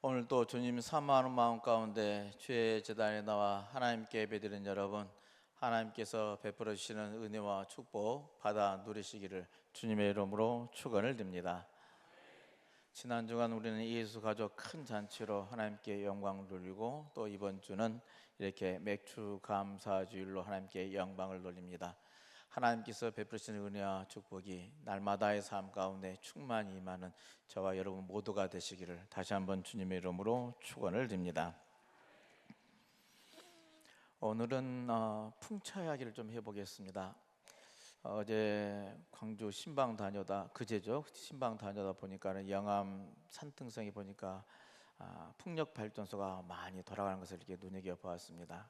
오늘 또 주님 사모하는 마음 가운데 주의 제단에 나와 하나님께 예배드리는 여러분, 하나님께서 베풀어 주시는 은혜와 축복 받아 누리시기를 주님의 이름으로 축원을 드립니다. 지난 주간 우리는 예수 가족 큰 잔치로 하나님께 영광을 돌리고, 또 이번 주는 이렇게 맥주 감사 주일로 하나님께 영광을 돌립니다. 하나님께서 베푸시는 은혜와 축복이 날마다의 삶 가운데 충만히 임하는 저와 여러분 모두가 되시기를 다시 한번 주님의 이름으로 축원을 드립니다. 오늘은 풍차 이야기를 좀 해보겠습니다. 어제 광주 신방 다녀다, 그제죠, 신방 다녀다 보니까 영암 산등성에 보니까 풍력 발전소가 많이 돌아가는 것을 이렇게 눈여겨 보았습니다.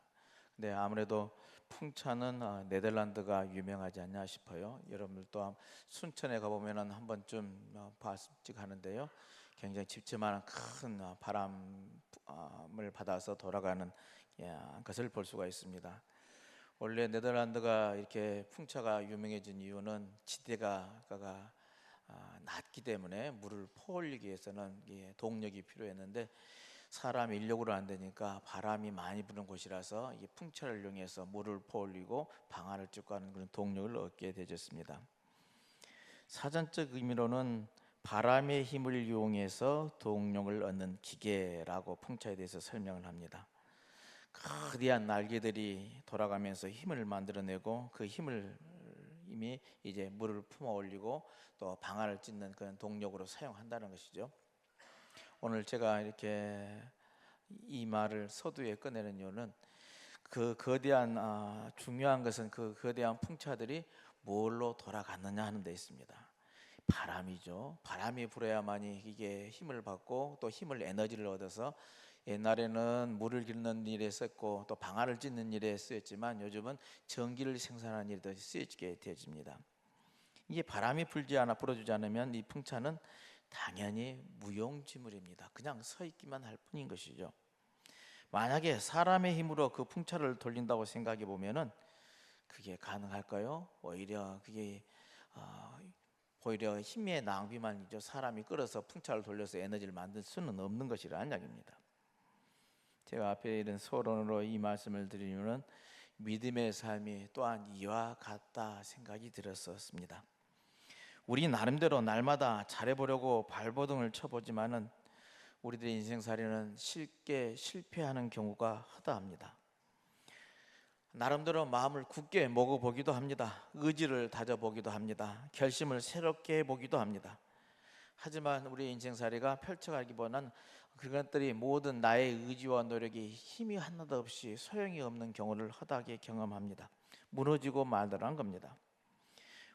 근데 아무래도 풍차는 네덜란드가 유명하지 않냐 싶어요. 여러분들도 순천에 가보면 한 번쯤 봤을지 하는데요, 굉장히 집채만한 큰 바람을 받아서 돌아가는 것을 볼 수가 있습니다. 원래 네덜란드가 이렇게 풍차가 유명해진 이유는 지대가 낮기 때문에 물을 퍼올리기 위해서는 동력이 필요했는데, 사람 인력으로 안 되니까 바람이 많이 부는 곳이라서 이 풍차를 이용해서 물을 퍼올리고 방아를 찍고 하는 그런 동력을 얻게 되었습니다. 사전적 의미로는 바람의 힘을 이용해서 동력을 얻는 기계라고 풍차에 대해서 설명을 합니다. 거대한 날개들이 돌아가면서 힘을 만들어내고, 그 힘을 이미 이제 물을 품어 올리고 또 방아를 찢는 그런 동력으로 사용한다는 것이죠. 오늘 제가 이렇게 이 말을 서두에 꺼내는 이유는, 그 거대한 중요한 것은 그 거대한 풍차들이 뭘로 돌아갔느냐 하는 데 있습니다. 바람이죠. 바람이 불어야만이 이게 힘을 받고 또 힘을, 에너지를 얻어서, 옛날에는 물을 기르는 일에 썼고 또 방아를 찢는 일에 쓰였지만 요즘은 전기를 생산하는 일에 쓰여지게 되어집니다. 이게 바람이 불어주지 않으면 이 풍차는 당연히 무용지물입니다. 그냥 서 있기만 할 뿐인 것이죠. 만약에 사람의 힘으로 그 풍차를 돌린다고 생각해 보면은 그게 가능할까요? 오히려 그게 오히려 힘의 낭비만이죠. 사람이 끌어서 풍차를 돌려서 에너지를 만들 수는 없는 것이라는 이야기입니다. 제가 앞에 이런 서론으로 이 말씀을 드리면은 믿음의 삶이 또한 이와 같다 생각이 들었었습니다. 우리 나름대로 날마다 잘해보려고 발버둥을 쳐보지만은 우리들의 인생살이는 쉽게 실패하는 경우가 허다합니다. 나름대로 마음을 굳게 먹어보기도 합니다. 의지를 다져보기도 합니다. 결심을 새롭게 해보기도 합니다. 하지만 우리 인생살이가 펼쳐가기보다는 그것들이 모든 나의 의지와 노력이 힘이 하나도 없이 소용이 없는 경우를 허다하게 경험합니다. 무너지고 말더란 겁니다.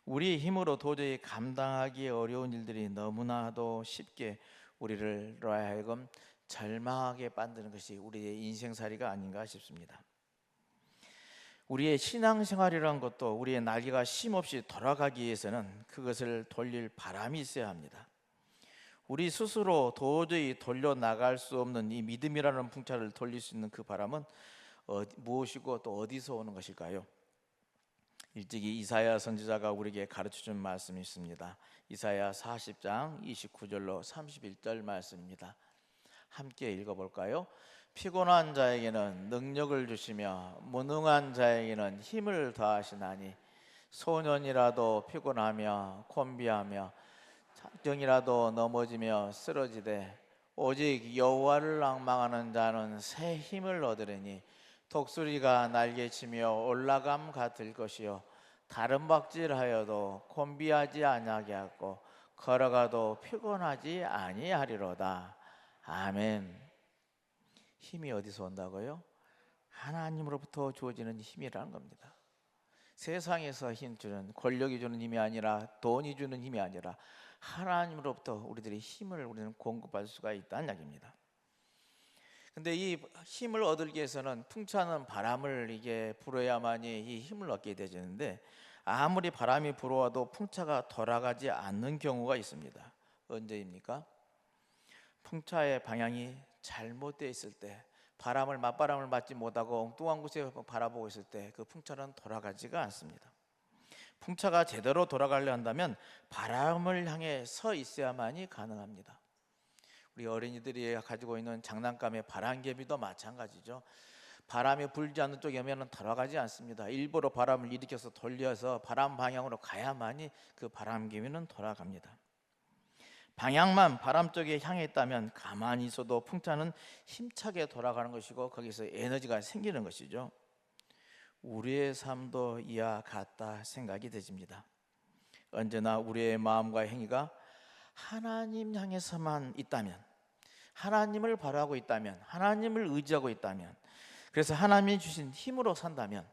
우리 힘으로 도저히 감당하기 어려운 일들이 너무나도 쉽게 우리를 하여금 절망하게 만드는 것이 우리의 인생살이가 아닌가 싶습니다. 우리의 신앙생활이라는 것도 우리의 날개가 쉼없이 돌아가기 위해서는 그것을 돌릴 바람이 있어야 합니다. 우리 스스로 도저히 돌려나갈 수 없는 이 믿음이라는 풍차를 돌릴 수 있는 그 바람은 무엇이고 또 어디서 오는 것일까요? 일찍이 이사야 선지자가 우리에게 가르쳐준 말씀이 있습니다. 이사야 40장 29절로 31절 말씀입니다. 함께 읽어볼까요? 피곤한 자에게는 능력을 주시며 무능한 자에게는 힘을 더하시나니, 소년이라도 피곤하며 곤비하며 장정이라도 넘어지며 쓰러지되 오직 여호와를 앙망하는 자는 새 힘을 얻으리니, 독수리가 날개치며 올라감 같을 것이요 다른 박질하여도 곤비하지 아니하게 하고 걸어가도 피곤하지 아니하리로다. 아멘. 힘이 어디서 온다고요? 하나님으로부터 주어지는 힘이라는 겁니다. 세상에서 힘 주는, 권력이 주는 힘이 아니라, 돈이 주는 힘이 아니라 하나님으로부터 우리들이 힘을 우리는 공급할 수가 있다는 이야기입니다. 근데 이 힘을 얻기 위해서는 풍차는 바람을 이게 불어야만이 이 힘을 얻게 되는데, 아무리 바람이 불어와도 풍차가 돌아가지 않는 경우가 있습니다. 언제입니까? 풍차의 방향이 잘못되어 있을 때, 맞바람을 맞지 못하고 엉뚱한 곳에 바라보고 있을 때 그 풍차는 돌아가지가 않습니다. 풍차가 제대로 돌아가려 한다면 바람을 향해 서 있어야만이 가능합니다. 우리 어린이들이 가지고 있는 장난감의 바람개비도 마찬가지죠. 바람이 불지 않는 쪽에 오면 돌아가지 않습니다. 일부러 바람을 일으켜서 돌려서 바람 방향으로 가야만이 그 바람개비는 돌아갑니다. 방향만 바람 쪽에 향해 있다면 가만히 있어도 풍차는 힘차게 돌아가는 것이고 거기서 에너지가 생기는 것이죠. 우리의 삶도 이와 같다 생각이 되집니다. 언제나 우리의 마음과 행위가 하나님 향해서만 있다면, 하나님을 바라고 있다면, 하나님을 의지하고 있다면, 그래서 하나님이 주신 힘으로 산다면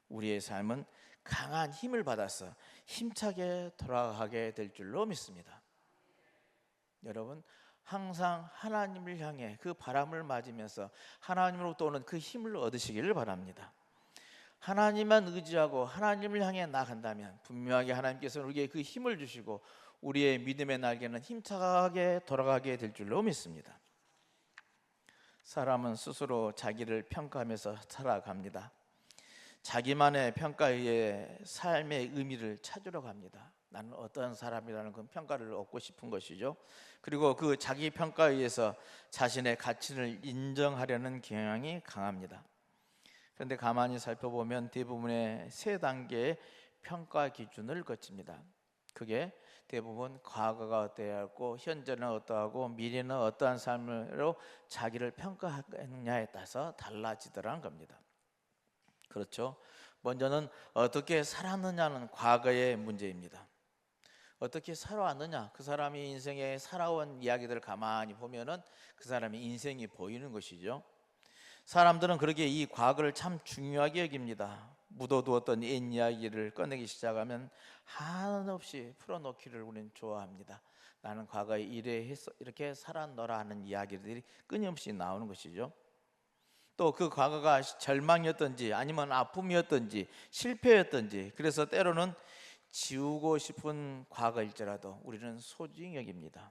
우리의 삶은 강한 힘을 받아서 힘차게 돌아가게 될 줄로 믿습니다. 여러분, 항상 하나님을 향해 그 바람을 맞으면서 하나님으로부터 오는 그 힘을 얻으시기를 바랍니다. 하나님만 의지하고 하나님을 향해 나간다면 분명하게 하나님께서는 우리에게 그 힘을 주시고 우리의 믿음의 날개는 힘차게 돌아가게 될 줄로 믿습니다. 사람은 스스로 자기를 평가하면서 살아갑니다. 자기만의 평가에 삶의 의미를 찾으러 갑니다. 나는 어떤 사람이라는 그 평가를 얻고 싶은 것이죠. 그리고 그 자기 평가에 의해서 자신의 가치를 인정하려는 경향이 강합니다. 그런데 가만히 살펴보면 대부분의 세 단계의 평가 기준을 거칩니다. 그게 대부분 과거가 어떠하고 현재는 어떠하고 미래는 어떠한 삶으로 자기를 평가하느냐에 따라서 달라지더라는 겁니다. 그렇죠. 먼저는 어떻게 살았느냐는 과거의 문제입니다. 어떻게 살아왔느냐, 그 사람이 인생에 살아온 이야기들을 가만히 보면은 그 사람의 인생이 보이는 것이죠. 사람들은 그렇게 이 과거를 참 중요하게 여깁니다. 묻어두었던 옛 이야기를 꺼내기 시작하면 한없이 풀어놓기를 우리는 좋아합니다. 나는 과거에 이렇게 살았노라 하는 이야기들이 끊임없이 나오는 것이죠. 또 그 과거가 절망이었던지 아니면 아픔이었던지 실패였던지, 그래서 때로는 지우고 싶은 과거일지라도 우리는 소중히 여깁니다.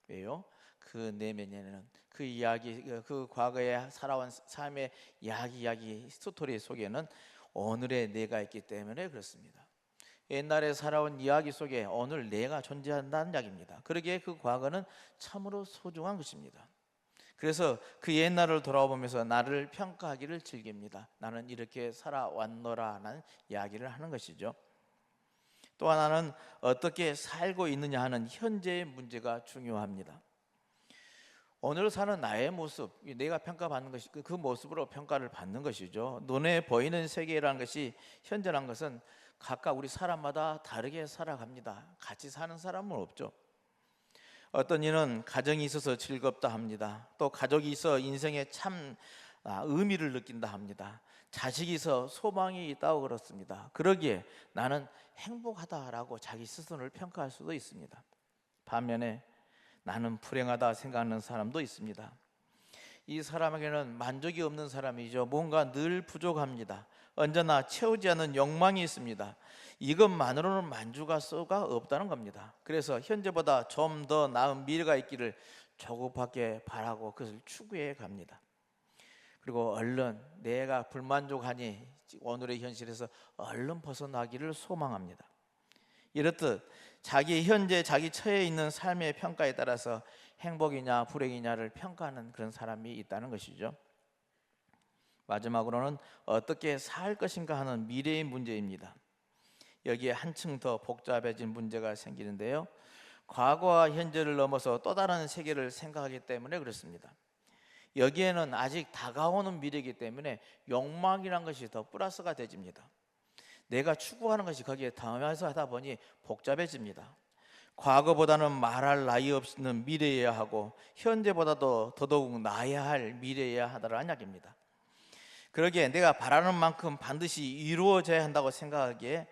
왜요? 그 내면에는 그 이야기, 그 과거에 살아온 삶의 이야기 스토리 속에는 오늘의 내가 있기 때문에 그렇습니다. 옛날에 살아온 이야기 속에 오늘 내가 존재한다는 이야기입니다. 그러기에 그 과거는 참으로 소중한 것입니다. 그래서 그 옛날을 돌아보면서 나를 평가하기를 즐깁니다. 나는 이렇게 살아왔노라는 이야기를 하는 것이죠. 또 하나는 어떻게 살고 있느냐 하는 현재의 문제가 중요합니다. 오늘 사는 나의 모습, 내가 평가받는 것이 그 모습으로 평가를 받는 것이죠. 눈에 보이는 세계라는 것이, 현재라는 것은 각각 우리 사람마다 다르게 살아갑니다. 같이 사는 사람은 없죠. 어떤 이는 가정이 있어서 즐겁다 합니다. 또 가족이 있어 인생에 참 의미를 느낀다 합니다. 자식이 있어 소망이 있다고 그렇습니다. 그러기에 나는 행복하다라고 자기 스스로를 평가할 수도 있습니다. 반면에 나는 불행하다 생각하는 사람도 있습니다. 이 사람에게는 만족이 없는 사람이죠. 뭔가 늘 부족합니다. 언제나 채우지 않는 욕망이 있습니다. 이것만으로는 만족할 수가 없다는 겁니다. 그래서 현재보다 좀 더 나은 미래가 있기를 조급하게 바라고 그것을 추구해 갑니다. 그리고 얼른 내가 불만족하니 오늘의 현실에서 얼른 벗어나기를 소망합니다. 이렇듯 자기 현재 자기 처해 있는 삶의 평가에 따라서 행복이냐 불행이냐를 평가하는 그런 사람이 있다는 것이죠. 마지막으로는 어떻게 살 것인가 하는 미래의 문제입니다. 여기에 한층 더 복잡해진 문제가 생기는데요. 과거와 현재를 넘어서 또 다른 세계를 생각하기 때문에 그렇습니다. 여기에는 아직 다가오는 미래이기 때문에 욕망이란 것이 더 플러스가 되집니다. 내가 추구하는 것이 거기에 담아서 하다 보니 복잡해집니다. 과거보다는 말할 나위 없는 미래여야 하고 현재보다도 더더욱 나아야 할 미래여야 하다라는 이야기입니다. 그러기에 내가 바라는 만큼 반드시 이루어져야 한다고 생각하기에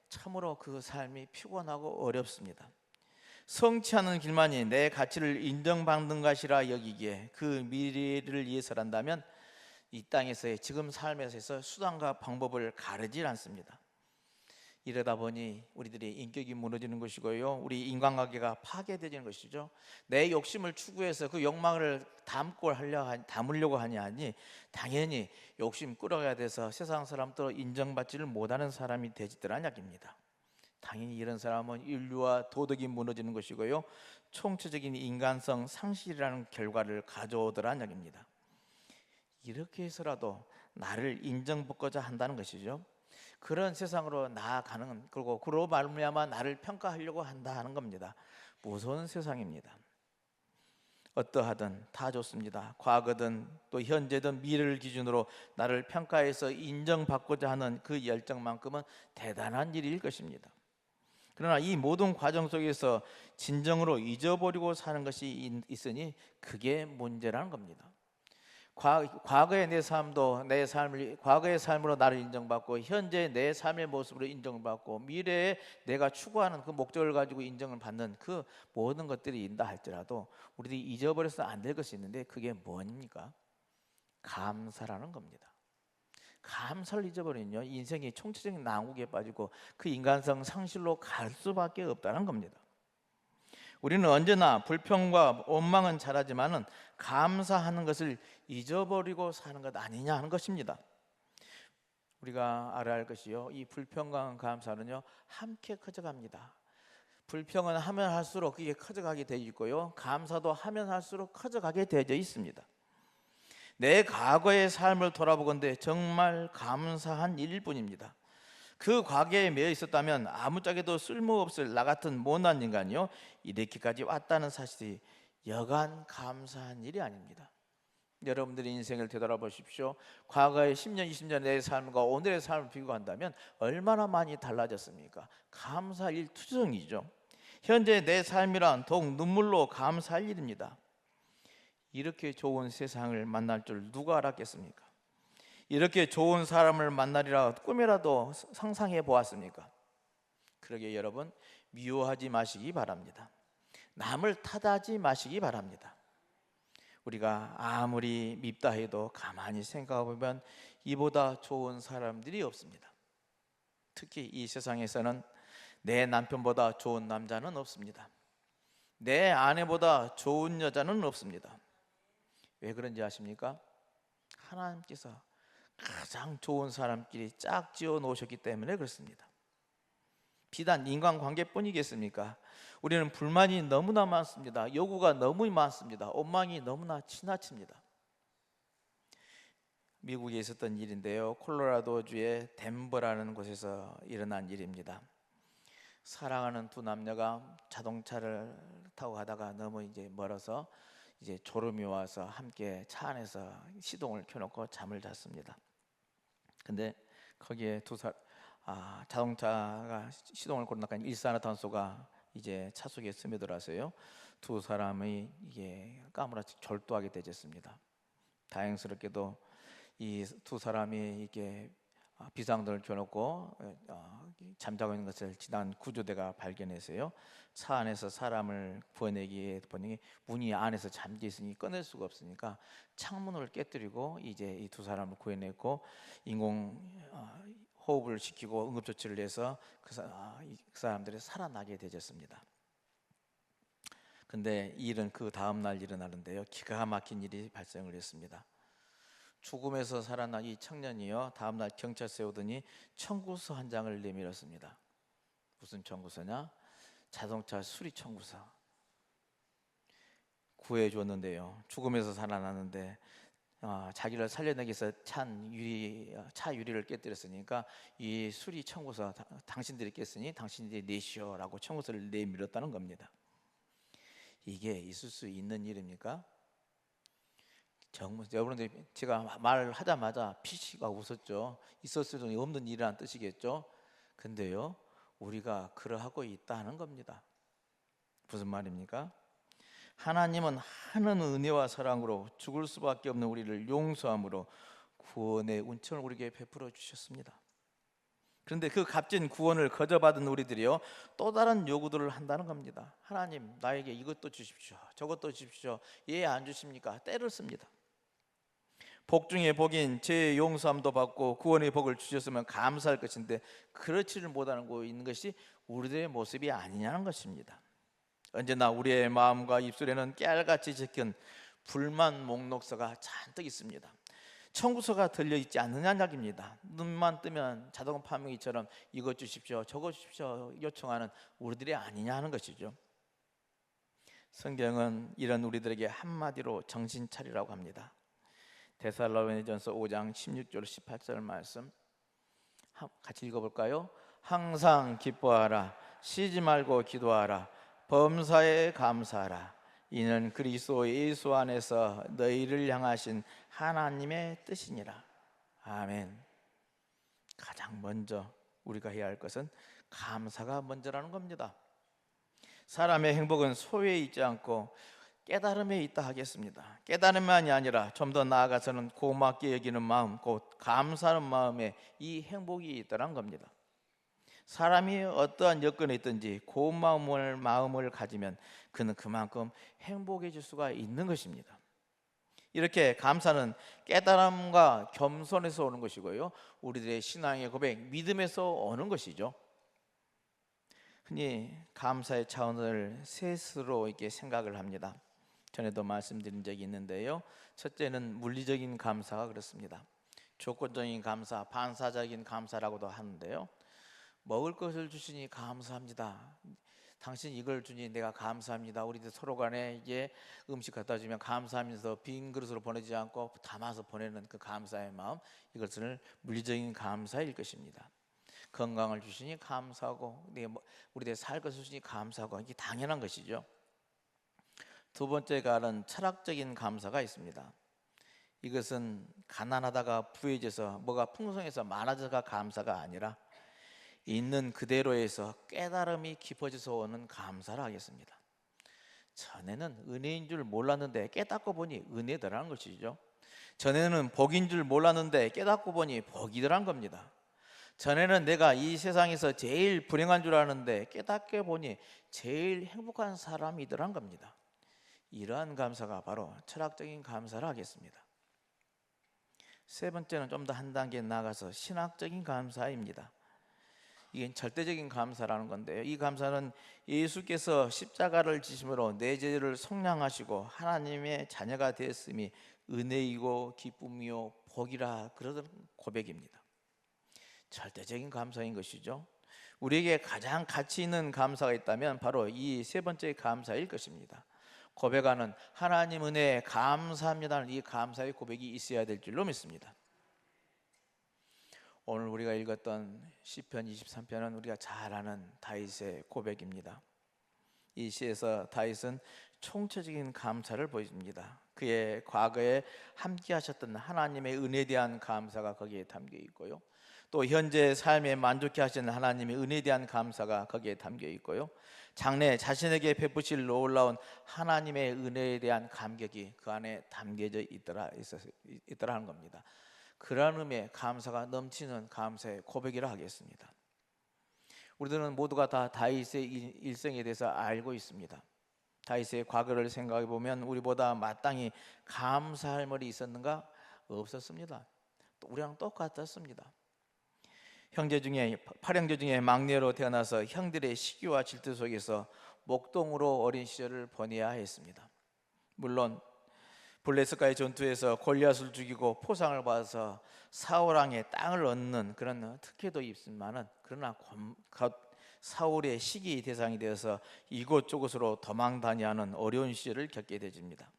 참으로 그 삶이 피곤하고 어렵습니다. 성취하는 길만이 내 가치를 인정받는 것이라 여기기에 그 미래를 위해서란다면 이 땅에서의 지금 삶에서 수단과 방법을 가르질 않습니다. 이러다 보니 우리들의 인격이 무너지는 것이고요, 우리 인간관계가 파괴되는 것이죠. 내 욕심을 추구해서 그 욕망을 담으려고 하니 아니 당연히 욕심 끌어가야 돼서 세상 사람도 인정받지를 못하는 사람이 되지더란 이야기입니다. 당연히 이런 사람은 인류와 도덕이 무너지는 것이고요, 총체적인 인간성 상실이라는 결과를 가져오더란 얘기입니다. 이렇게 해서라도 나를 인정받고자 한다는 것이죠. 그런 세상으로 나아가는, 그리고 그로 말미암아 나를 평가하려고 한다는 겁니다. 무서운 세상입니다. 어떠하든 다 좋습니다. 과거든 또 현재든 미래를 기준으로 나를 평가해서 인정받고자 하는 그 열정만큼은 대단한 일일 것입니다. 그러나 이 모든 과정 속에서 진정으로 잊어버리고 사는 것이 있으니 그게 문제라는 겁니다. 과거의 내 삶도 내 삶을, 과거의 삶으로 나를 인정받고 현재 내 삶의 모습으로 인정받고 미래에 내가 추구하는 그 목적을 가지고 인정을 받는 그 모든 것들이 있다 할지라도 우리들이 잊어버려서 안 될 것이 있는데 그게 뭡니까? 감사라는 겁니다. 감사를 잊어버리면요 인생이 총체적인 난국에 빠지고 그 인간성 상실로 갈 수밖에 없다는 겁니다. 우리는 언제나 불평과 원망은 잘하지만은 감사하는 것을 잊어버리고 사는 것 아니냐 하는 것입니다. 우리가 알아야 할 것이요, 이 불평과 감사는요 함께 커져갑니다. 불평은 하면 할수록 그게 커져가게 되어 있고요, 감사도 하면 할수록 커져가게 되어 있습니다. 내 과거의 삶을 돌아보건대 정말 감사한 일일 뿐입니다. 그 과거에 매여 있었다면 아무짝에도 쓸모없을 나 같은 못난 인간이요 이렇게까지 왔다는 사실이 여간 감사한 일이 아닙니다. 여러분들의 인생을 되돌아보십시오. 과거의 10년, 20년 내 삶과 오늘의 삶을 비교한다면 얼마나 많이 달라졌습니까? 감사할 일 투정이죠. 현재 내 삶이란 더욱 눈물로 감사할 일입니다. 이렇게 좋은 세상을 만날 줄 누가 알았겠습니까? 이렇게 좋은 사람을 만나리라 꿈이라도 상상해 보았습니까? 그러게 여러분, 미워하지 마시기 바랍니다. 남을 탓하지 마시기 바랍니다. 우리가 아무리 밉다 해도 가만히 생각해 보면 이보다 좋은 사람들이 없습니다. 특히 이 세상에서는 내 남편보다 좋은 남자는 없습니다. 내 아내보다 좋은 여자는 없습니다. 왜 그런지 아십니까? 하나님께서 가장 좋은 사람끼리 짝지어 놓으셨기 때문에 그렇습니다. 비단 인간관계뿐이겠습니까? 우리는 불만이 너무나 많습니다. 요구가 너무 많습니다. 원망이 너무나 지나칩니다. 미국에 있었던 일인데요, 콜로라도주의 덴버라는 곳에서 일어난 일입니다. 사랑하는 두 남녀가 자동차를 타고 가다가 너무 이제 멀어서 이제 졸음이 와서 함께 차 안에서 시동을 켜놓고 잠을 잤습니다. 근데 거기에 자동차가 시동을 걸어놓으니까 일산화탄소가 이제 차 속에 스며들어서요 두 사람이 이게 까무라치 절도하게 되졌습니다. 다행스럽게도 이 두 사람이 이게 비상등을 켜놓고 잠자고 있는 것을 지난 구조대가 발견해서요 차 안에서 사람을 구해내기 보니 문이 안에서 잠겨 있으니 꺼낼 수가 없으니까 창문을 깨뜨리고 이제 이 두 사람을 구해냈고 인공 호흡을 시키고 응급조치를 해서 그 사람들이 살아나게 되졌습니다. 근데 이 일은 그 다음 날 일어나는데요 기가 막힌 일이 발생을 했습니다. 죽음에서 살아난 이 청년이요 다음날 경찰서에 오더니 청구서 한 장을 내밀었습니다. 무슨 청구서냐? 자동차 수리 청구서. 구해줬는데요 죽음에서 살아났는데 자기를 살려내기 위해서 차 유리를 깨뜨렸으니까 이 수리 청구서 당신들이 깼으니 당신들이 내시오라고 청구서를 내밀었다는 겁니다. 이게 있을 수 있는 일입니까? 정말 여러분들 제가 말을 하자마자 피시가 웃었죠. 있었을 수 없는 일이라는 뜻이겠죠. 근데요 우리가 그러하고 있다는 겁니다. 무슨 말입니까? 하나님은 하는 은혜와 사랑으로 죽을 수밖에 없는 우리를 용서함으로 구원의 은총을 우리에게 베풀어 주셨습니다. 그런데 그 값진 구원을 거저받은 우리들이요 또 다른 요구들을 한다는 겁니다. 하나님 나에게 이것도 주십시오, 저것도 주십시오. 예, 안 주십니까? 때를 씁니다. 복 중에 복인 죄의 용서함도 받고 구원의 복을 주셨으면 감사할 것인데 그렇지를 못하고 있는 것이 우리들의 모습이 아니냐는 것입니다. 언제나 우리의 마음과 입술에는 깨알같이 적힌 불만 목록서가 잔뜩 있습니다. 청구서가 들려있지 않느냐는 이야기입니다. 눈만 뜨면 자동 판매기처럼 이것 주십시오 저것 주십시오 요청하는 우리들이 아니냐 하는 것이죠. 성경은 이런 우리들에게 한마디로 정신 차리라고 합니다. 데살로니가전서 5장 16절 18절 말씀 같이 읽어볼까요? 항상 기뻐하라, 쉬지 말고 기도하라, 범사에 감사하라. 이는 그리스도 예수 안에서 너희를 향하신 하나님의 뜻이니라. 아멘. 가장 먼저 우리가 해야 할 것은 감사가 먼저라는 겁니다. 사람의 행복은 소유에 있지 않고 깨달음에 있다 하겠습니다. 깨달음만이 아니라 좀 더 나아가서는 고맙게 여기는 마음, 곧 감사하는 마음에 이 행복이 있다는 겁니다. 사람이 어떠한 여건에 있든지 고마운 마음을 가지면 그는 그만큼 행복해질 수가 있는 것입니다. 이렇게 감사는 깨달음과 겸손에서 오는 것이고요, 우리들의 신앙의 고백, 믿음에서 오는 것이죠. 흔히 감사의 차원을 셋으로 이렇게 생각을 합니다. 전에도 말씀드린 적이 있는데요, 첫째는 물리적인 감사가 그렇습니다. 조건적인 감사, 반사적인 감사라고도 하는데요, 먹을 것을 주시니 감사합니다. 당신 이걸 주니 내가 감사합니다. 우리들 서로 간에 이게 음식 갖다 주면 감사하면서 빈 그릇으로 보내지 않고 담아서 보내는 그 감사의 마음, 이것을 물리적인 감사일 것입니다. 건강을 주시니 감사하고, 우리들 살 것을 주시니 감사하고, 이게 당연한 것이죠. 두 번째가는 철학적인 감사가 있습니다. 이것은 가난하다가 부해져서 뭐가 풍성해서 많아져가 감사가 아니라 있는 그대로에서 깨달음이 깊어져서 오는 감사를 하겠습니다. 전에는 은혜인 줄 몰랐는데 깨닫고 보니 은혜더라는 것이죠. 전에는 복인 줄 몰랐는데 깨닫고 보니 복이더란 겁니다. 전에는 내가 이 세상에서 제일 불행한 줄 아는데 깨닫게 보니 제일 행복한 사람이더란 겁니다. 이러한 감사가 바로 철학적인 감사를 하겠습니다. 세 번째는 좀 더 한 단계 나아가서 신학적인 감사입니다. 이게 절대적인 감사라는 건데요, 이 감사는 예수께서 십자가를 지심으로 내 죄를 속량하시고 하나님의 자녀가 되었음이 은혜이고 기쁨이요 복이라 그러던 고백입니다. 절대적인 감사인 것이죠. 우리에게 가장 가치 있는 감사가 있다면 바로 이 세 번째 감사일 것입니다. 고백하는 하나님 은혜에 감사합니다는 이 감사의 고백이 있어야 될 줄로 믿습니다. 오늘 우리가 읽었던 시편 23편은 우리가 잘 아는 다윗의 고백입니다. 이 시에서 다윗은 총체적인 감사를 보여줍니다. 그의 과거에 함께 하셨던 하나님의 은혜에 대한 감사가 거기에 담겨 있고요, 또 현재 삶에 만족해 하시는 하나님의 은혜에 대한 감사가 거기에 담겨 있고요, 장래 자신에게 베푸실 놀라운 하나님의 은혜에 대한 감격이 그 안에 담겨져 있더라는 겁니다. 그러한 의미의 감사가 넘치는 감사의 고백이라 하겠습니다. 우리들은 모두가 다 다윗의 일생에 대해서 알고 있습니다. 다윗의 과거를 생각해 보면 우리보다 마땅히 감사할 일이 있었는가? 없었습니다. 우리랑 똑같았습니다. 형제 중에 8형제 중에 막내로 태어나서 형들의 시기와 질투 속에서 목동으로 어린 시절을 보내야 했습니다. 물론 블레셋과의 전투에서 골리앗을 죽이고 포상을 받아서 사울 왕의 땅을 얻는 그런 특혜도 있지만은, 그러나 사울의 시기 대상이 되어서 이곳저곳으로 도망 다니는 어려운 시절을 겪게 되집니다.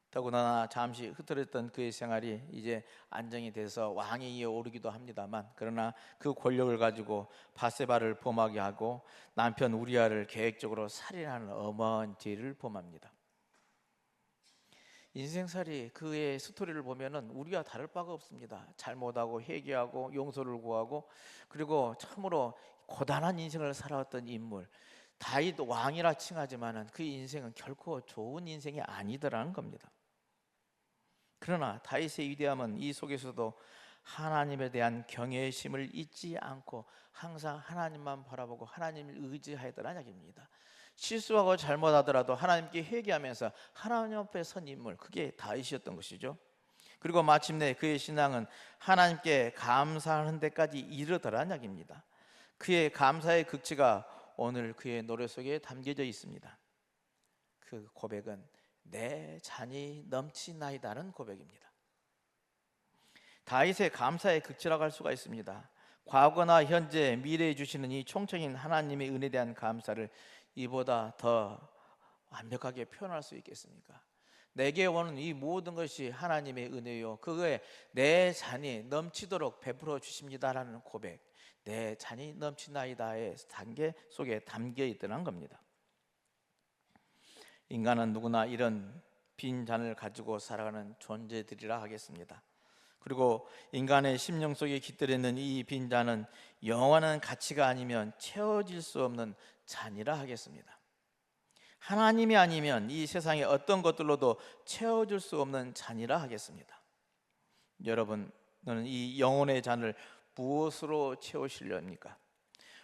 더구나 잠시 흐트렸던 그의 생활이 이제 안정이 돼서 왕에 이어 오르기도 합니다만, 그러나 그 권력을 가지고 바세바를 범하게 하고 남편 우리아를 계획적으로 살인하는 어마어마한 죄를 범합니다. 인생살이 그의 스토리를 보면은 우리와 다를 바가 없습니다. 잘못하고 회개하고 용서를 구하고, 그리고 참으로 고단한 인생을 살아왔던 인물, 다윗 왕이라 칭하지만은 그 인생은 결코 좋은 인생이 아니더라는 겁니다. 그러나 다윗의 위대함은 이 속에서도 하나님에 대한 경외심을 잊지 않고 항상 하나님만 바라보고 하나님을 의지하였다는 이야기입니다. 실수하고 잘못하더라도 하나님께 회개하면서 하나님 앞에 선 인물, 그게 다윗이었던 것이죠. 그리고 마침내 그의 신앙은 하나님께 감사하는 데까지 이르더라는 이야기입니다. 그의 감사의 극치가 오늘 그의 노래 속에 담겨져 있습니다. 그 고백은 내 잔이 넘치나이다는 고백입니다. 다윗의 감사의 극치라고 할 수가 있습니다. 과거나 현재, 미래에 주시는 이 총적인 하나님의 은혜에 대한 감사를 이보다 더 완벽하게 표현할 수 있겠습니까? 내게 오는 이 모든 것이 하나님의 은혜요, 그거에 내 잔이 넘치도록 베풀어 주십니다라는 고백, 내 잔이 넘치나이다의 단계 속에 담겨 있더란 겁니다. 인간은 누구나 이런 빈 잔을 가지고 살아가는 존재들이라 하겠습니다. 그리고 인간의 심령 속에 깃들어 있는 이 빈 잔은 영원한 가치가 아니면 채워질 수 없는 잔이라 하겠습니다. 하나님이 아니면 이 세상의 어떤 것들로도 채워줄 수 없는 잔이라 하겠습니다. 여러분은 이 영혼의 잔을 무엇으로 채우시렵니까?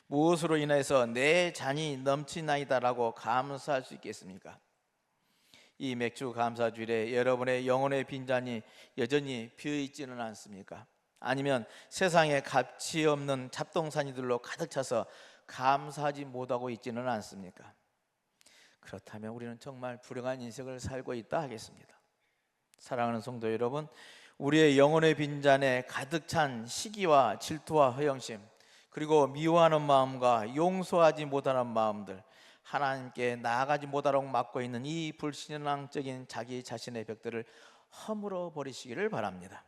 무엇으로 인해서 내 잔이 넘치나이다라고 감사할 수 있겠습니까? 이 맥주 감사주일에 여러분의 영혼의 빈잔이 여전히 비어있지는 않습니까? 아니면 세상에 가치 없는 잡동사니들로 가득 차서 감사하지 못하고 있지는 않습니까? 그렇다면 우리는 정말 불행한 인생을 살고 있다 하겠습니다. 사랑하는 성도 여러분, 우리의 영혼의 빈잔에 가득 찬 시기와 질투와 허영심, 그리고 미워하는 마음과 용서하지 못하는 마음들, 하나님께 나아가지 못하도록 막고 있는 이 불신앙적인 자기 자신의 벽들을 허물어 버리시기를 바랍니다.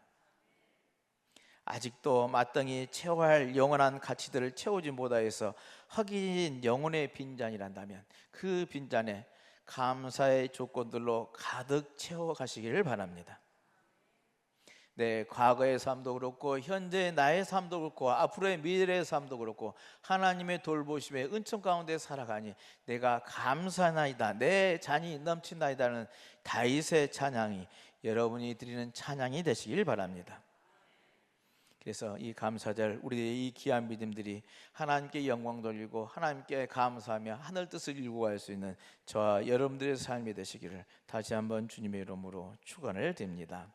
아직도 마땅히 채워야 할 영원한 가치들을 채우지 못하여서 허긴 영혼의 빈잔이란다면 그 빈잔에 감사의 조건들로 가득 채워 가시기를 바랍니다. 내 과거의 삶도 그렇고 현재의 나의 삶도 그렇고 앞으로의 미래의 삶도 그렇고 하나님의 돌보심의 은총 가운데 살아가니 내가 감사나이다, 내 잔이 넘친다이다는 다윗의 찬양이 여러분이 드리는 찬양이 되시길 바랍니다. 그래서 이 감사절, 우리의 이 귀한 믿음들이 하나님께 영광 돌리고 하나님께 감사하며 하늘 뜻을 이루고 갈 수 있는 저와 여러분들의 삶이 되시기를 다시 한번 주님의 이름으로 축원을 드립니다.